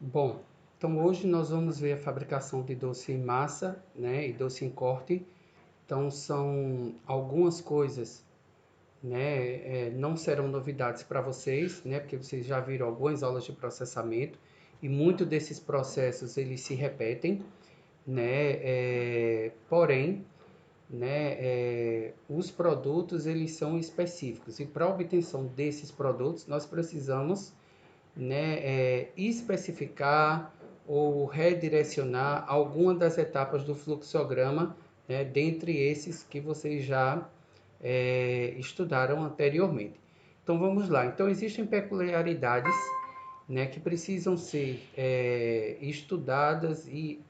Bom, então hoje nós vamos ver a fabricação de doce em massa, né, e doce em corte. Então são algumas coisas, né, não serão novidades para vocês, né, porque vocês já viram algumas aulas de processamento e muitos desses processos eles se repetem, né, porém, né, os produtos eles são específicos e para a obtenção desses produtos nós precisamos, né, especificar ou redirecionar alguma das etapas do fluxograma, né, dentre esses que vocês já estudaram anteriormente. Então vamos lá. Então existem peculiaridades, né, que precisam ser estudadas e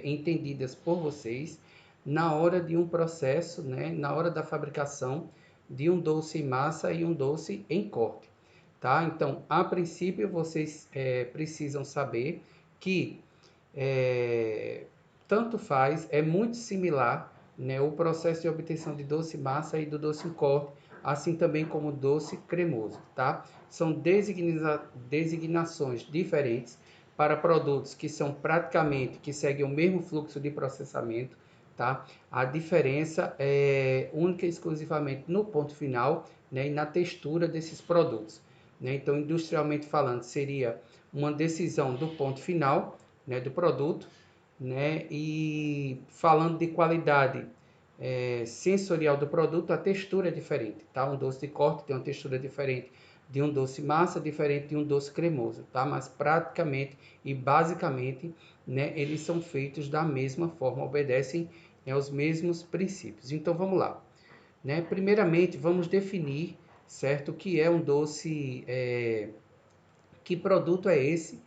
entendidas por vocês na hora de um processo, né, na hora da fabricação de um doce em massa e um doce em corte. Tá? Então, a princípio, vocês precisam saber que é, tanto faz, é muito similar, né, o processo de obtenção de doce massa e do doce em corte, assim também como doce cremoso, tá? São designações diferentes para produtos que são praticamente, que seguem o mesmo fluxo de processamento, tá? A diferença é única e exclusivamente no ponto final, né, e na textura desses produtos, né? Então, industrialmente falando, seria uma decisão do ponto final, né, do produto, né? E falando de qualidade sensorial do produto, a textura é diferente, tá? Um doce de corte tem uma textura diferente de um doce massa, diferente de um doce cremoso, tá? Mas praticamente e basicamente, né, eles são feitos da mesma forma, obedecem, né, aos mesmos princípios. Então vamos lá, né? Primeiramente, vamos definir, certo, o que é um doce, que produto é esse,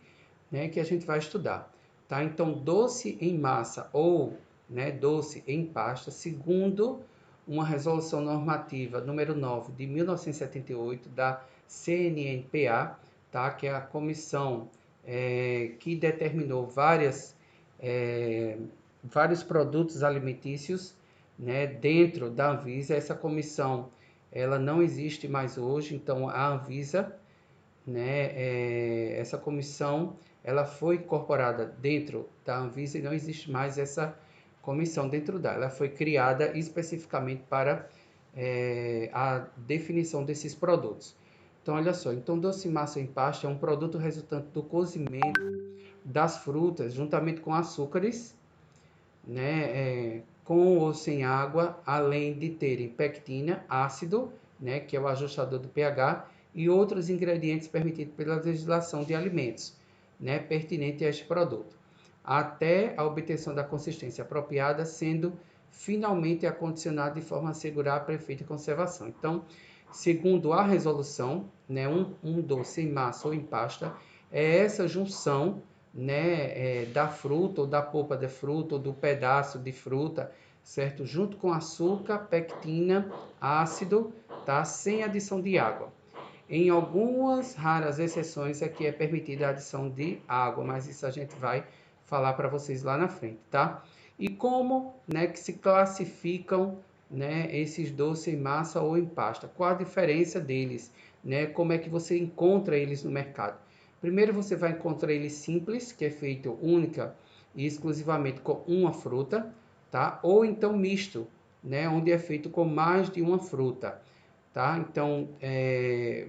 né, que a gente vai estudar, tá? Então, doce em massa ou, né, doce em pasta, segundo uma resolução normativa número 9 de 1978 da CNNPA, tá? Que é a comissão que determinou é, vários produtos alimentícios, né, dentro da Anvisa. Essa comissão ela não existe mais hoje, então a Anvisa, né, essa comissão ela foi incorporada dentro da Anvisa e não existe mais essa comissão dentro dela. Ela foi criada especificamente para a definição desses produtos. Então, olha só, então doce massa em pasta é um produto resultante do cozimento das frutas juntamente com açúcares, né, com ou sem água, além de terem pectina, ácido, né, que é o ajustador do pH, e outros ingredientes permitidos pela legislação de alimentos, né, pertinente a este produto, até a obtenção da consistência apropriada, sendo finalmente acondicionado de forma a assegurar a perfeita conservação. Então, segundo a resolução, né, um doce em massa ou em pasta é essa junção, né, da fruta ou da polpa de fruta ou do pedaço de fruta, certo? Junto com açúcar, pectina, ácido, tá? Sem adição de água. Em algumas raras exceções é que é permitida a adição de água, mas isso a gente vai falar para vocês lá na frente, tá? E como, né, que se classificam, né, esses doces em massa ou em pasta? Qual a diferença deles, né? Como é que você encontra eles no mercado? Primeiro você vai encontrar ele simples, que é feito única e exclusivamente com uma fruta, tá? Ou então misto, né? Onde é feito com mais de uma fruta, tá? Então,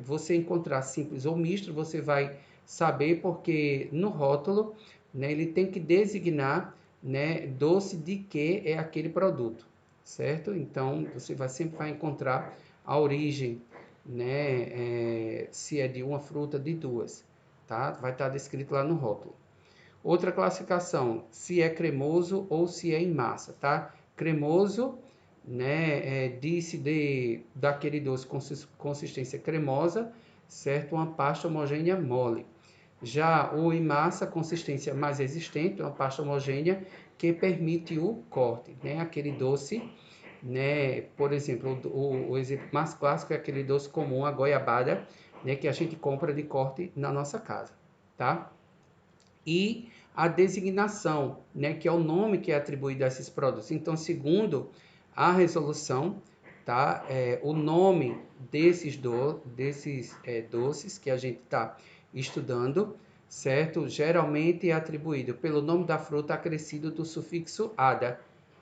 você encontrar simples ou misto, você vai saber porque no rótulo, né, ele tem que designar, né, doce de que é aquele produto, certo? Então, você sempre vai encontrar a origem, né, se é de uma fruta, de duas, tá? Vai estar descrito lá no rótulo. Outra classificação, se é cremoso ou se é em massa, tá? Cremoso, né, disse daquele doce consistência cremosa, certo? Uma pasta homogênea mole. Já o em massa, consistência mais resistente, uma pasta homogênea que permite o corte, né? Aquele doce, né? Por exemplo, o exemplo mais clássico é aquele doce comum, a goiabada, né? Que a gente compra de corte na nossa casa, tá? E a designação, né, que é o nome que é atribuído a esses produtos. Então, segundo a resolução, tá, o nome desses doces que a gente está estudando, certo? Geralmente é atribuído pelo nome da fruta acrescido do sufixo ada,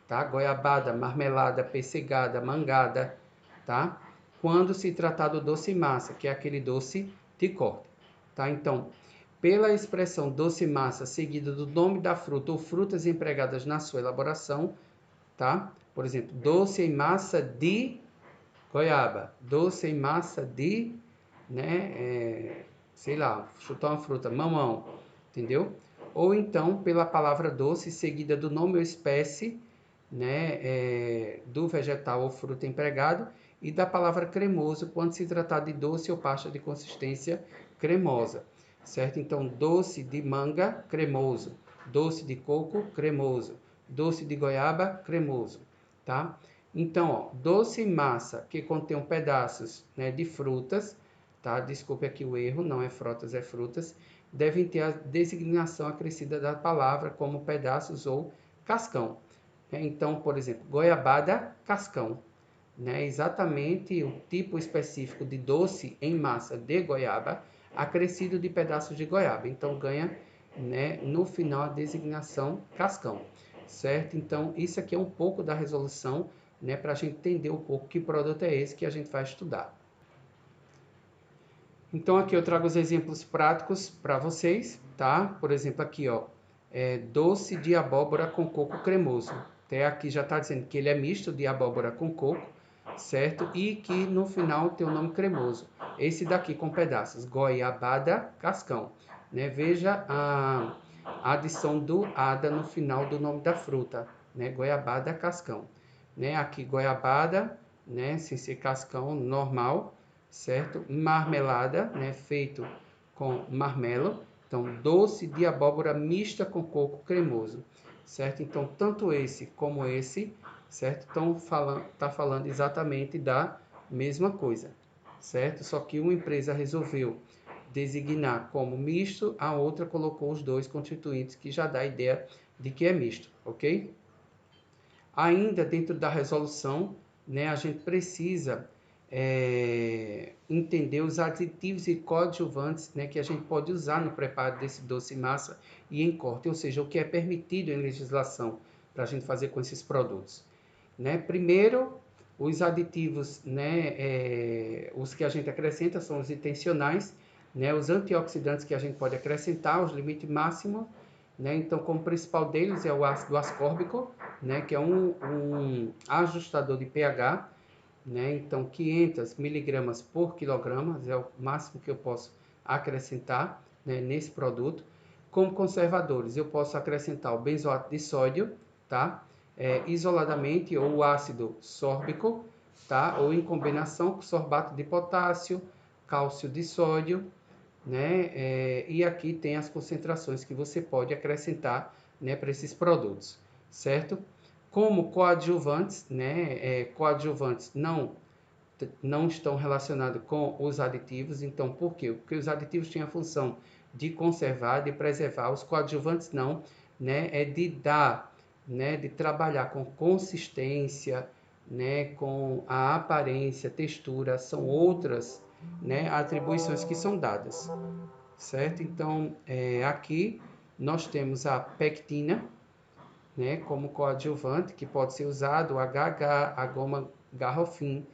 tá? Goiabada, marmelada, pessegada, mangada, tá? Quando se tratar do doce massa, que é aquele doce de corte, tá? Então, pela expressão doce massa seguida do nome da fruta ou frutas empregadas na sua elaboração, tá? Por exemplo, doce em massa de goiaba, doce em massa de, né, sei lá, chutar uma fruta, mamão, entendeu? Ou então pela palavra doce seguida do nome ou espécie, né, do vegetal ou fruta empregado e da palavra cremoso quando se tratar de doce ou pasta de consistência cremosa, certo? Então, doce de manga, cremoso, doce de coco, cremoso, doce de goiaba, cremoso, tá? Então, ó, doce em massa que contém pedaços, né, de frutas, tá? Desculpe aqui o erro, não é frutas, é frutas, devem ter a designação acrescida da palavra como pedaços ou cascão. Então, por exemplo, goiabada, cascão, né? Exatamente o tipo específico de doce em massa de goiaba, acrescido de pedaços de goiaba. Então, ganha, né, no final a designação cascão, certo? Então, isso aqui é um pouco da resolução, né, para a gente entender um pouco que produto é esse que a gente vai estudar. Então, aqui eu trago os exemplos práticos para vocês, tá? Por exemplo, aqui, ó, doce de abóbora com coco cremoso. Até aqui já está dizendo que ele é misto de abóbora com coco, certo? E que no final tem o nome cremoso. Esse daqui com pedaços, goiabada cascão, né? Veja a adição do ada no final do nome da fruta, né? Goiabada cascão, né? Aqui goiabada, né? Sem ser cascão normal, certo? Marmelada, né? Feito com marmelo. Então, doce de abóbora mista com coco cremoso, certo? Então, tanto esse como esse, certo? Tá falando exatamente da mesma coisa, certo? Só que uma empresa resolveu designar como misto, a outra colocou os dois constituintes, que já dá a ideia de que é misto, ok? Ainda dentro da resolução, né, a gente precisa entender os aditivos e coadjuvantes, né, que a gente pode usar no preparo desse doce massa e em corte, ou seja, o que é permitido em legislação para a gente fazer com esses produtos, né? Primeiro, os aditivos, né, os que a gente acrescenta são os intencionais, né, os antioxidantes que a gente pode acrescentar, os limites máximos, né? Então, como principal deles é o ácido ascórbico, né, que é um ajustador de pH, né? Então, 500 miligramas por quilograma é o máximo que eu posso acrescentar, né, nesse produto. Como conservadores, eu posso acrescentar o benzoato de sódio, tá? Isoladamente, ou o ácido sórbico, tá? Ou em combinação com sorbato de potássio, cálcio de sódio, né? E aqui tem as concentrações que você pode acrescentar, né, para esses produtos, certo? Como coadjuvantes, né? Coadjuvantes não estão relacionados com os aditivos. Então, por quê? Porque os aditivos têm a função de conservar, de preservar, os coadjuvantes não, né? É de dar, né? De trabalhar com consistência, né? Com a aparência, textura, são outras, né? Atribuições que são dadas, certo? Então, aqui nós temos a pectina, né? Como coadjuvante, que pode ser usado o HH, a goma garrofim,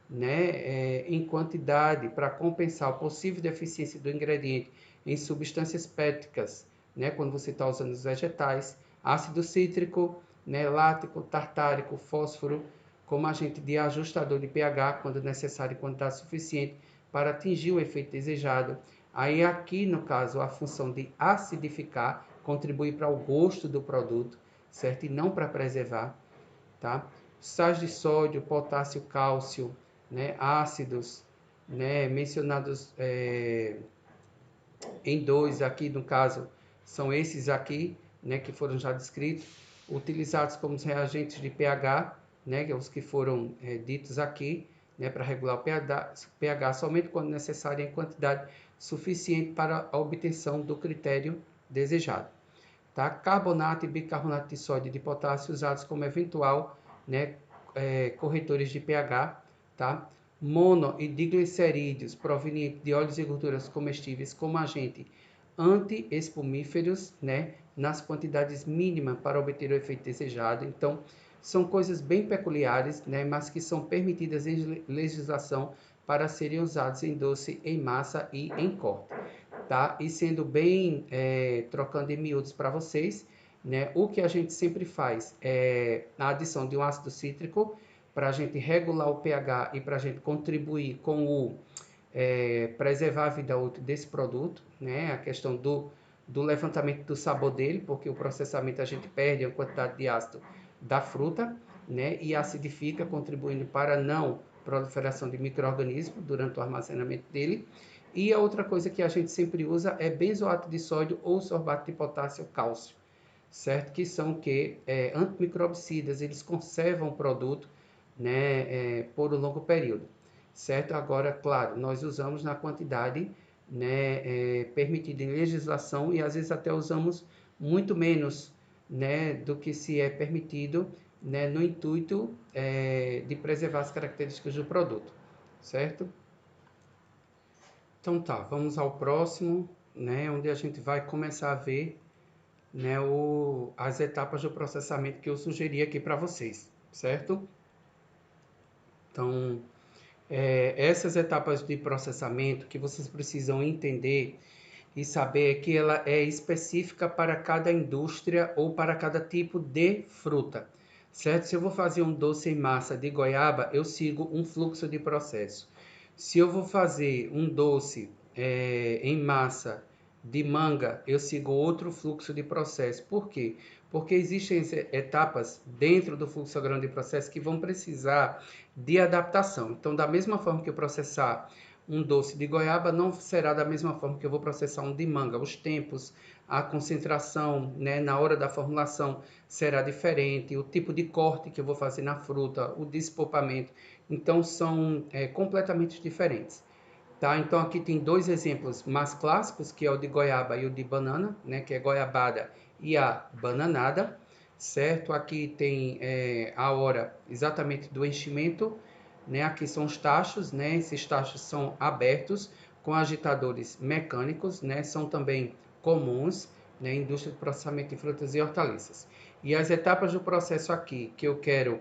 né, em quantidade para compensar a possível deficiência do ingrediente em substâncias pétricas, né, quando você está usando os vegetais, ácido cítrico, né, lático, tartárico, fósforo, como agente de ajustador de pH, quando necessário em quantidade suficiente para atingir o efeito desejado. Aí aqui, no caso, a função de acidificar, contribui para o gosto do produto, certo? E não para preservar, tá? Sais de sódio, potássio, cálcio, né, ácidos, né, mencionados em dois aqui, no caso, são esses aqui, né, que foram já descritos, utilizados como reagentes de pH, né, os que foram ditos aqui, né, para regular o pH somente quando necessário em quantidade suficiente para a obtenção do critério desejado. Tá? Carbonato e bicarbonato de sódio e de potássio usados como eventual, né, corretores de pH, tá? Mono e diglicerídeos provenientes de óleos e gorduras comestíveis como agente anti-espumíferos, né, nas quantidades mínimas para obter o efeito desejado. Então, são coisas bem peculiares, né, mas que são permitidas em legislação para serem usados em doce, em massa e em corte, tá? E sendo bem, trocando em miúdos para vocês, né, o que a gente sempre faz é a adição de um ácido cítrico para a gente regular o pH e para a gente contribuir com o preservar a vida útil desse produto, né? A questão do levantamento do sabor dele, porque o processamento a gente perde a quantidade de ácido da fruta, né? E acidifica, contribuindo para a não proliferação de micro-organismos durante o armazenamento dele. E a outra coisa que a gente sempre usa é benzoato de sódio ou sorbato de potássio cálcio, certo? Que são antimicrobicidas, eles conservam o produto, né, por um longo período, certo? Agora, claro, nós usamos na quantidade, né, permitida em legislação e às vezes até usamos muito menos, né, do que se é permitido, né, no intuito de preservar as características do produto, certo? Então tá, vamos ao próximo, né, onde a gente vai começar a ver, né, as etapas do processamento que eu sugeri aqui para vocês, certo? Então, essas etapas de processamento que vocês precisam entender e saber que ela é específica para cada indústria ou para cada tipo de fruta, certo? Se eu vou fazer um doce em massa de goiaba, eu sigo um fluxo de processo. Se eu vou fazer um doce em massa de manga, eu sigo outro fluxo de processo. Por quê? Porque existem etapas dentro do fluxograma de processo que vão precisar de adaptação. Então, da mesma forma que eu processar um doce de goiaba, não será da mesma forma que eu vou processar um de manga. Os tempos, a concentração, né, na hora da formulação será diferente, o tipo de corte que eu vou fazer na fruta, o despolpamento. Então, são completamente diferentes. Tá? Então, aqui tem dois exemplos mais clássicos, que é o de goiaba e o de banana, né, que é goiabada e a bananada, certo? Aqui tem a hora exatamente do enchimento, né? Aqui são os tachos, né? Esses tachos são abertos com agitadores mecânicos, né? São também comuns, né? Indústria de processamento de frutas e hortaliças. E as etapas do processo aqui que eu quero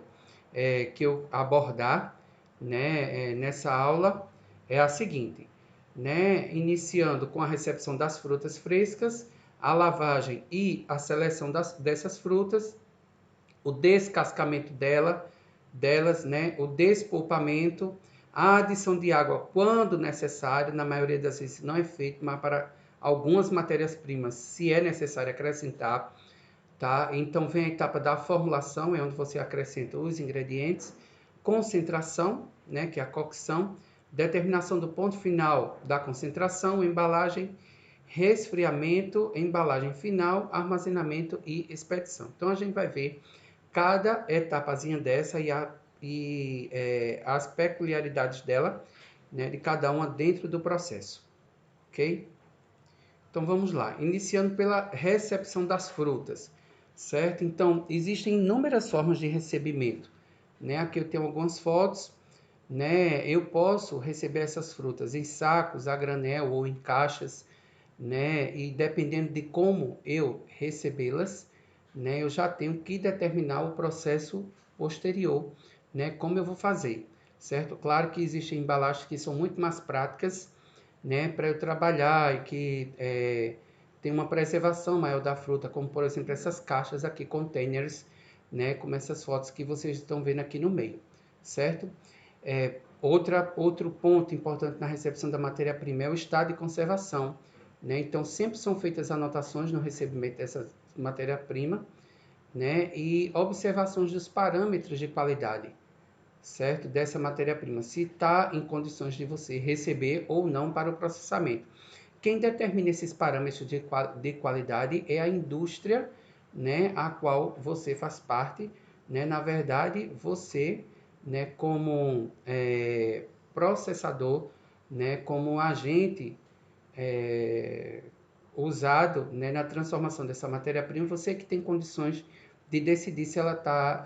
que eu abordar, né? Nessa aula é a seguinte, né? Iniciando com a recepção das frutas frescas, a lavagem e a seleção dessas frutas, o descascamento delas, né? O despolpamento, a adição de água quando necessário, na maioria das vezes não é feito, mas para algumas matérias-primas, se é necessário acrescentar, tá? Então vem a etapa da formulação, é onde você acrescenta os ingredientes, concentração, né, que é a cocção, determinação do ponto final da concentração, embalagem, resfriamento, embalagem final, armazenamento e expedição. Então a gente vai ver cada etapazinha dessa e as peculiaridades dela, né, de cada uma dentro do processo, ok? Então vamos lá, iniciando pela recepção das frutas, certo? Então existem inúmeras formas de recebimento, né? Aqui eu tenho algumas fotos, né? Eu posso receber essas frutas em sacos, a granel ou em caixas, né? E dependendo de como eu recebê-las, né? Eu já tenho que determinar o processo posterior, né? Como eu vou fazer, certo? Claro que existem embalagens que são muito mais práticas, né? Para eu trabalhar e que tem uma preservação maior da fruta, como por exemplo essas caixas aqui, containers, né? Como essas fotos que vocês estão vendo aqui no meio, certo? Outro ponto importante na recepção da matéria-prima é o estado de conservação, né? Então, sempre são feitas anotações no recebimento dessa matéria-prima, né? E observações dos parâmetros de qualidade, certo? Dessa matéria-prima, se está em condições de você receber ou não para o processamento. Quem determina esses parâmetros de qualidade é a indústria, né? A qual você faz parte, né? Na verdade, você, né? Como processador, né? Como agente usado, né, na transformação dessa matéria-prima, você que tem condições de decidir se ela está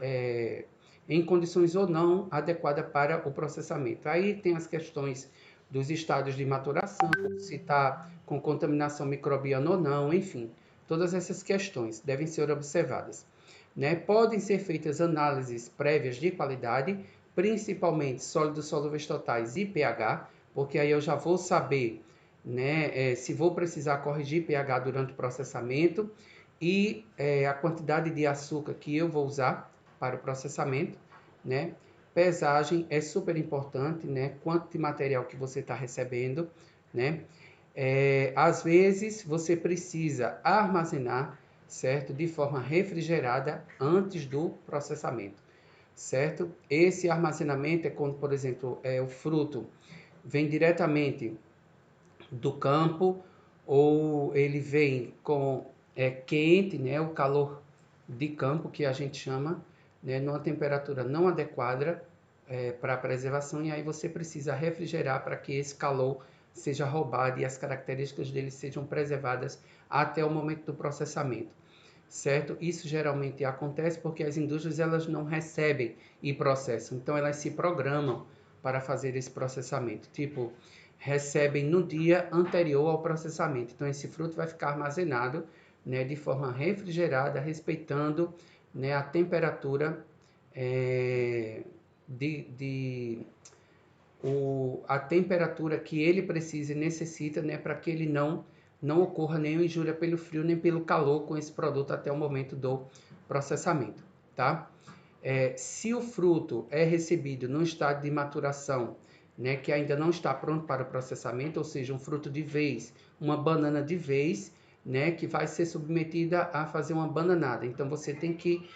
em condições ou não adequada para o processamento. Aí tem as questões dos estádios de maturação, se está com contaminação microbiana ou não, enfim, todas essas questões devem ser observadas. Né? Podem ser feitas análises prévias de qualidade, principalmente sólidos solúveis totais e pH, porque aí eu já vou saber, né, se vou precisar corrigir pH durante o processamento e a quantidade de açúcar que eu vou usar para o processamento, né? Pesagem é super importante, né? Quanto de material que você está recebendo, né? Às vezes você precisa armazenar, certo? De forma refrigerada antes do processamento, certo? Esse armazenamento é quando, por exemplo, o fruto vem diretamente do campo ou ele vem com quente, né? O calor de campo que a gente chama, né? Numa temperatura não adequada para a preservação e aí você precisa refrigerar para que esse calor seja roubado e as características dele sejam preservadas até o momento do processamento, certo? Isso geralmente acontece porque as indústrias elas não recebem e processam, então elas se programam para fazer esse processamento, tipo, recebem no dia anterior ao processamento, então esse fruto vai ficar armazenado, né, de forma refrigerada, respeitando, né, a temperatura a temperatura que ele precisa e necessita, né, para que ele não ocorra nenhuma injúria pelo frio nem pelo calor com esse produto até o momento do processamento, tá? Se o fruto é recebido no estado de maturação, né, que ainda não está pronto para o processamento, ou seja, um fruto de vez, uma banana de vez, né, que vai ser submetida a fazer uma bananada. Então, você tem que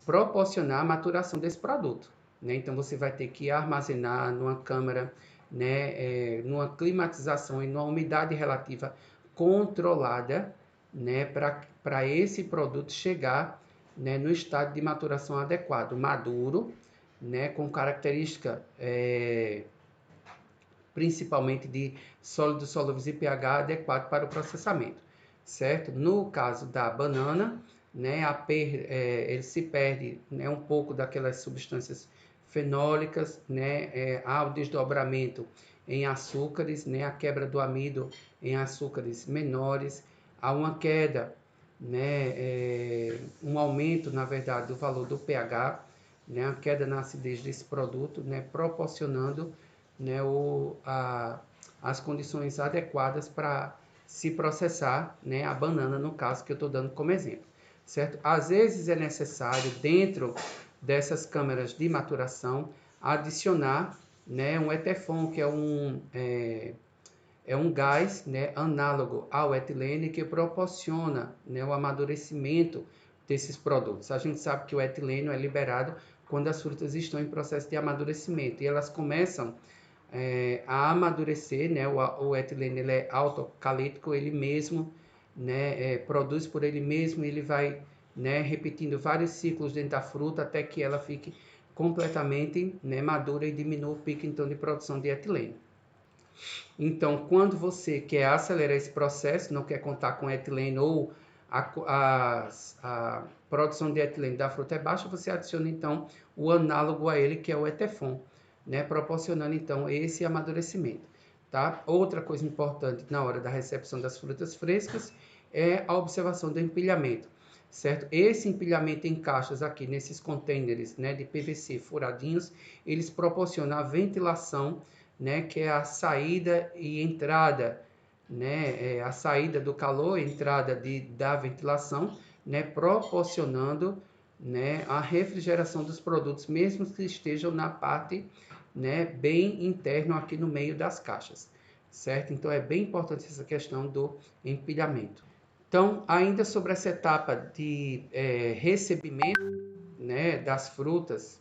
proporcionar a maturação desse produto, né? Então, você vai ter que armazenar numa câmara, né, numa climatização e numa umidade relativa controlada, né, para esse produto chegar, né, no estado de maturação adequado, maduro, né, com característica principalmente de sólidos solúveis e pH adequado para o processamento, certo? No caso da banana, né, ele se perde, né, um pouco daquelas substâncias fenólicas, né, há o desdobramento em açúcares, né, a quebra do amido em açúcares menores, há uma queda, né, um aumento, na verdade, do valor do pH, né, a queda na acidez desse produto, né, proporcionando, né, as condições adequadas para se processar, né, a banana, no caso que eu estou dando como exemplo, certo? Às vezes é necessário, dentro dessas câmeras de maturação, adicionar, né, um etefon, que é um gás, né, análogo ao etilene que proporciona, né, o amadurecimento desses produtos. A gente sabe que o etileno é liberado quando as frutas estão em processo de amadurecimento e elas começam a amadurecer, né? O etileno ele é autocalítico, ele mesmo, né, produz por ele mesmo, ele vai, né, repetindo vários ciclos dentro da fruta até que ela fique completamente, né, madura e diminua o pico então de produção de etileno. Então, quando você quer acelerar esse processo, não quer contar com etileno ou a produção de etileno da fruta é baixa, você adiciona então o análogo a ele, que é o etefon, né, proporcionando então esse amadurecimento, tá? Outra coisa importante na hora da recepção das frutas frescas é a observação do empilhamento, certo? Esse empilhamento em caixas aqui nesses contêineres, né, de PVC furadinhos, eles proporcionam a ventilação, né, que é a saída e entrada, né, a saída do calor, entrada da ventilação, né, proporcionando, né, a refrigeração dos produtos, mesmo que estejam na parte, né, bem interno aqui no meio das caixas, certo? Então é bem importante essa questão do empilhamento. Então, ainda sobre essa etapa de recebimento, né, das frutas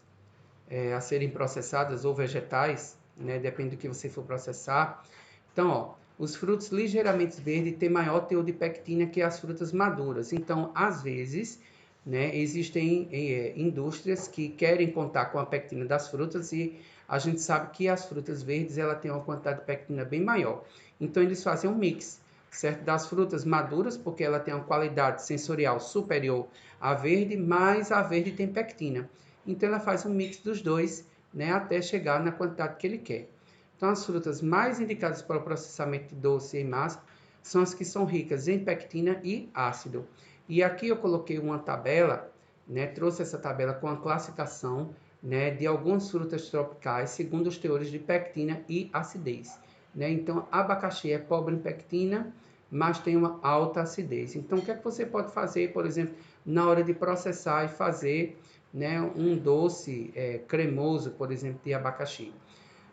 a serem processadas ou vegetais, né, depende do que você for processar. Então, ó, os frutos ligeiramente verdes têm maior teor de pectina que as frutas maduras. Então, às vezes, né, existem indústrias que querem contar com a pectina das frutas e a gente sabe que as frutas verdes ela tem uma quantidade de pectina bem maior. Então, eles fazem um mix, certo? Das frutas maduras, porque ela tem uma qualidade sensorial superior à verde, mas a verde tem pectina. Então, ela faz um mix dos dois, né, até chegar na quantidade que ele quer. Então, as frutas mais indicadas para o processamento de doce em massa são as que são ricas em pectina e ácido. E aqui eu coloquei uma tabela, né, trouxe essa tabela com a classificação, né, de algumas frutas tropicais segundo os teores de pectina e acidez. Né? Então, abacaxi é pobre em pectina, mas tem uma alta acidez. Então, o que é que você pode fazer, por exemplo, na hora de processar e fazer, né, um doce cremoso, por exemplo, de abacaxi?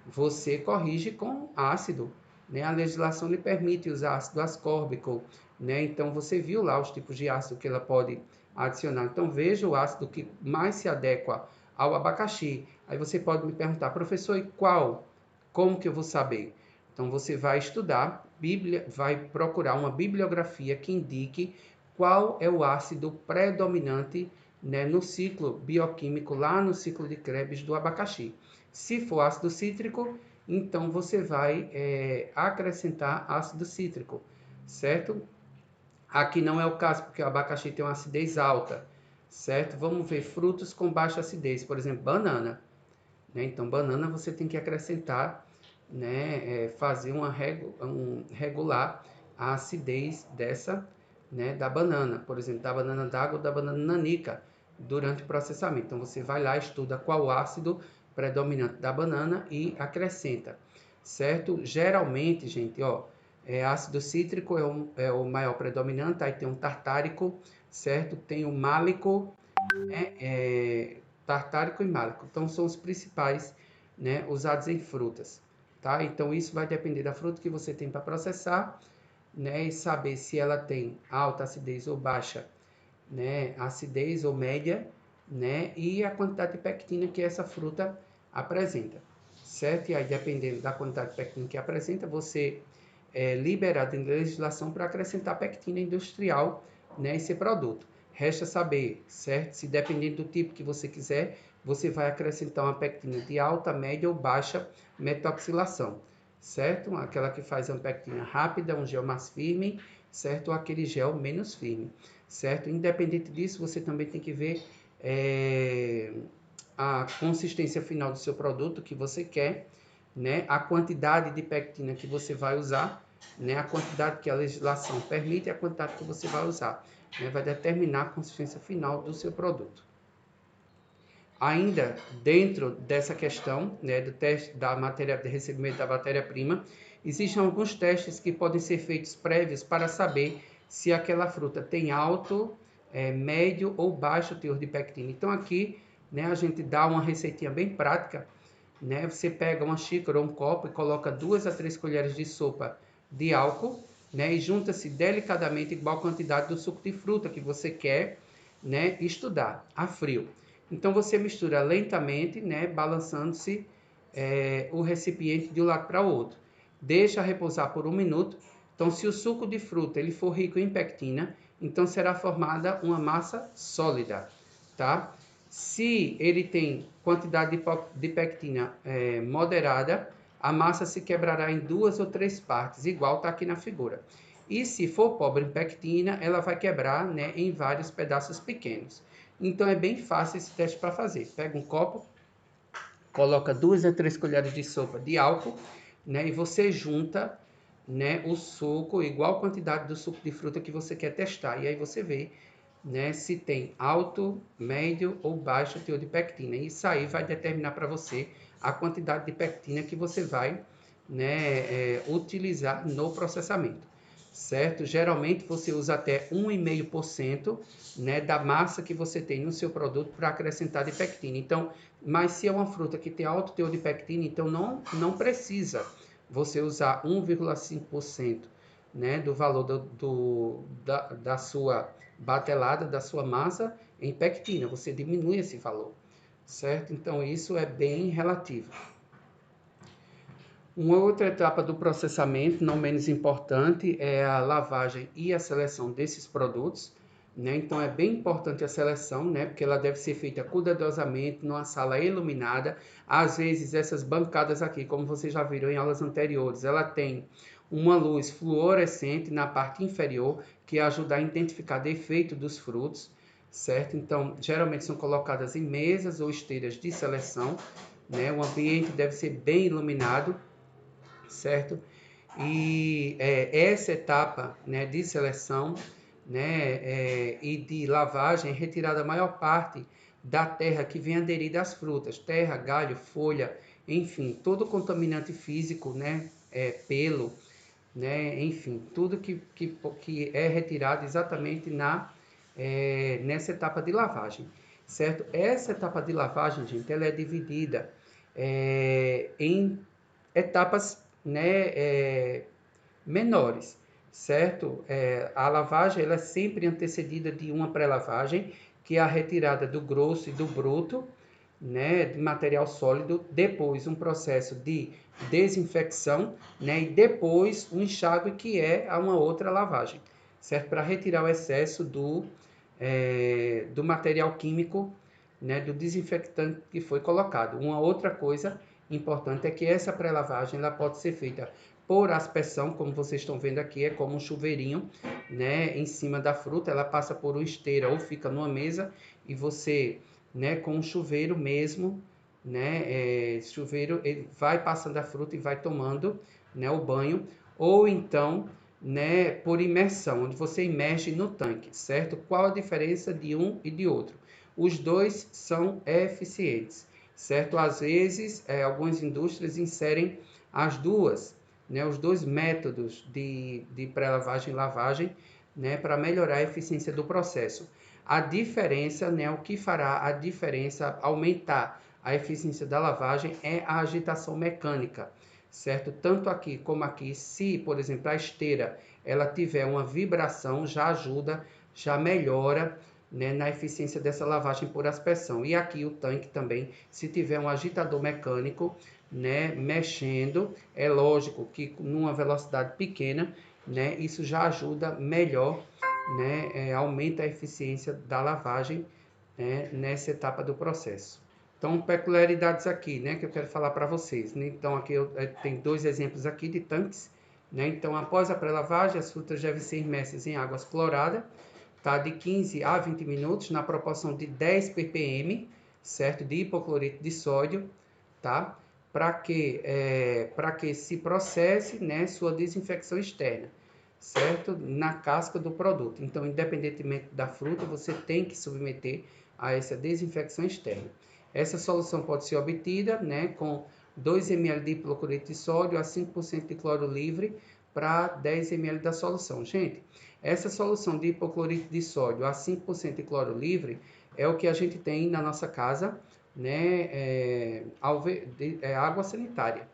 Você corrige com ácido, né? A legislação lhe permite usar ácido ascórbico, né? Então, você viu lá os tipos de ácido que ela pode adicionar. Então, veja o ácido que mais se adequa ao abacaxi. Aí você pode me perguntar, professor, e qual? Como que eu vou saber? Então, você vai estudar, vai procurar uma bibliografia que indique qual é o ácido predominante, né, no ciclo bioquímico, lá no ciclo de Krebs do abacaxi. Se for ácido cítrico, então você vai acrescentar ácido cítrico, certo? Aqui não é o caso, porque o abacaxi tem uma acidez alta, certo? Vamos ver frutos com baixa acidez, por exemplo, banana. Né? Então, banana você tem que acrescentar, né, fazer regular a acidez dessa, né, da banana, por exemplo, da banana d'água ou da banana nanica, durante o processamento. Então, você vai lá, estuda qual ácido predominante da banana e acrescenta, certo? Geralmente, gente, ó, ácido cítrico é o maior predominante, aí tem um tartárico, certo? Tem o málico, né? Tartárico e málico. Então, são os principais, né, usados em frutas, tá? Então, isso vai depender da fruta que você tem para processar, né, e saber se ela tem alta acidez ou baixa, né, acidez ou média, né, e a quantidade de pectina que essa fruta apresenta, certo? E aí, dependendo da quantidade de pectina que apresenta, você é liberado em legislação para acrescentar pectina industrial nesse produto. Resta saber, certo? Se dependendo do tipo que você quiser, você vai acrescentar uma pectina de alta, média ou baixa metoxilação, certo? Aquela que faz uma pectina rápida, um gel mais firme, certo? Ou aquele gel menos firme, certo? Independente disso, você também tem que ver a consistência final do seu produto que você quer, né? A quantidade de pectina que você vai usar, né? A quantidade que a legislação permite e a quantidade que você vai usar, né? Vai determinar a consistência final do seu produto. Ainda dentro dessa questão, né, do teste da matéria, de recebimento da matéria-prima, existem alguns testes que podem ser feitos prévios para saber se aquela fruta tem alto, médio ou baixo teor de pectina. Então aqui, né, a gente dá uma receitinha bem prática, né? Você pega uma xícara ou um copo e coloca 2 a 3 colheres de sopa de álcool, né? E junta-se delicadamente igual quantidade do suco de fruta que você quer, né, estudar a frio. Então você mistura lentamente, né, balançando-se o recipiente de um lado para o outro. Deixa repousar por 1 minuto. Então, se o suco de fruta ele for rico em pectina, então será formada uma massa sólida, tá? Se ele tem quantidade de pectina moderada, a massa se quebrará em 2 ou 3 partes, igual está aqui na figura. E se for pobre em pectina, ela vai quebrar, né, em vários pedaços pequenos. Então é bem fácil esse teste para fazer. Pega um copo, coloca 2 a 3 colheres de sopa de álcool, né, e você junta, né, o suco, igual a quantidade do suco de fruta que você quer testar. E aí você vê, né, se tem alto, médio ou baixo teor de pectina. Isso aí vai determinar para você a quantidade de pectina que você vai, né, utilizar no processamento, certo? Geralmente você usa até 1,5%, né, da massa que você tem no seu produto para acrescentar de pectina. Então, mas se é uma fruta que tem alto teor de pectina, então não precisa você usar 1,5%, né, do valor da sua batelada, da sua massa em pectina. Você diminui esse valor, certo? Então, isso é bem relativo. Uma outra etapa do processamento, não menos importante, é a lavagem e a seleção desses produtos, né? Então é bem importante a seleção, né? Porque ela deve ser feita cuidadosamente numa sala iluminada. Às vezes essas bancadas aqui, como vocês já viram em aulas anteriores, ela tem uma luz fluorescente na parte inferior que ajuda a identificar defeito dos frutos, certo? Então geralmente são colocadas em mesas ou esteiras de seleção, né? O ambiente deve ser bem iluminado certo? E essa etapa, né, de seleção, né, e de lavagem, retirada a maior parte da terra que vem aderida às frutas, terra, galho, folha, enfim, todo contaminante físico, né, pelo, né, enfim, tudo que é retirado exatamente nessa etapa de lavagem, certo? Essa etapa de lavagem, gente, ela é dividida em etapas, né, menores, certo? A lavagem ela é sempre antecedida de uma pré-lavagem, que é a retirada do grosso e do bruto, né, de material sólido, depois um processo de desinfecção, né, e depois um enxágue, que é uma outra lavagem, certo? Para retirar o excesso do material químico, né, do desinfectante que foi colocado. Uma outra coisa importante é que essa pré-lavagem ela pode ser feita por aspersão, como vocês estão vendo aqui, é como um chuveirinho, né, em cima da fruta, ela passa por uma esteira ou fica numa mesa e você, né, com um chuveiro mesmo, né, chuveiro, ele vai passando a fruta e vai tomando, né, o banho, ou então, né, por imersão, onde você imerge no tanque, certo? Qual a diferença de um e de outro? Os dois são eficientes, certo? Às vezes, algumas indústrias inserem as duas, né, os dois métodos de pré-lavagem e lavagem, né, para melhorar a eficiência do processo. A diferença, né, o que fará a diferença, aumentar a eficiência da lavagem, é a agitação mecânica, certo? Tanto aqui como aqui, se, por exemplo, a esteira ela tiver uma vibração, já ajuda, já melhora, né, na eficiência dessa lavagem por aspersão. E aqui o tanque também, se tiver um agitador mecânico, né, mexendo, é lógico que numa velocidade pequena, né, isso já ajuda melhor, né, aumenta a eficiência da lavagem, né, nessa etapa do processo. Então, peculiaridades aqui, né, que eu quero falar para vocês, né? Então, aqui eu tenho dois exemplos aqui de tanques, né? Então, após a pré-lavagem, as frutas devem ser imersas em águas cloradas, tá? De 15 a 20 minutos, na proporção de 10 ppm, certo? De hipoclorito de sódio, tá? Para que se processe, né, sua desinfecção externa, certo? Na casca do produto. Então, independentemente da fruta, você tem que submeter a essa desinfecção externa. Essa solução pode ser obtida, né, com 2 ml de hipoclorito de sódio a 5% de cloro livre para 10 ml da solução. Gente, essa solução de hipoclorito de sódio a 5% de cloro livre é o que a gente tem na nossa casa, né, água sanitária,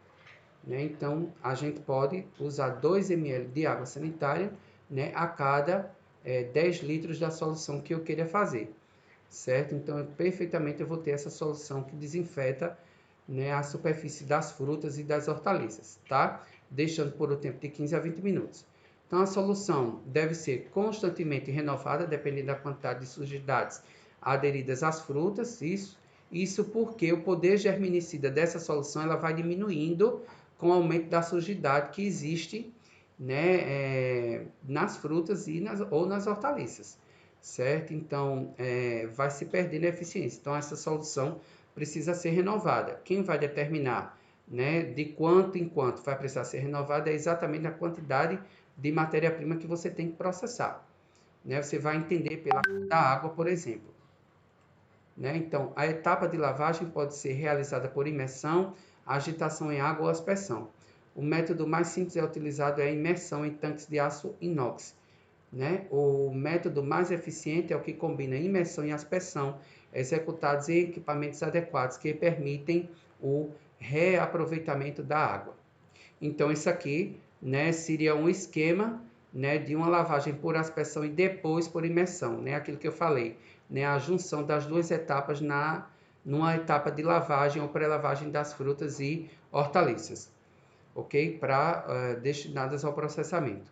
né? Então, a gente pode usar 2 ml de água sanitária, né, a cada 10 litros da solução que eu queira fazer, certo? Então, perfeitamente eu vou ter essa solução que desinfeta, né, a superfície das frutas e das hortaliças, tá? Deixando por um tempo de 15 a 20 minutos. Então, a solução deve ser constantemente renovada, dependendo da quantidade de sujidades aderidas às frutas, isso porque o poder germinicida dessa solução ela vai diminuindo com o aumento da sujidade que existe, né, nas frutas ou nas hortaliças, certo? Então, vai se perdendo a eficiência. Então, essa solução precisa ser renovada. Quem vai determinar, né, de quanto em quanto vai precisar ser renovada é exatamente a quantidade de matéria-prima que você tem que processar, né? Você vai entender pela cor da água, por exemplo, né? Então, a etapa de lavagem pode ser realizada por imersão, agitação em água ou aspersão. O método mais simples utilizado é a imersão em tanques de aço inox, né? O método mais eficiente é o que combina imersão e aspersão, executados em equipamentos adequados que permitem o reaproveitamento da água. Então, isso aqui, né, seria um esquema, né, de uma lavagem por aspersão e depois por imersão, né, aquilo que eu falei, né, a junção das duas etapas numa etapa de lavagem ou pré-lavagem das frutas e hortaliças, ok? Destinadas ao processamento.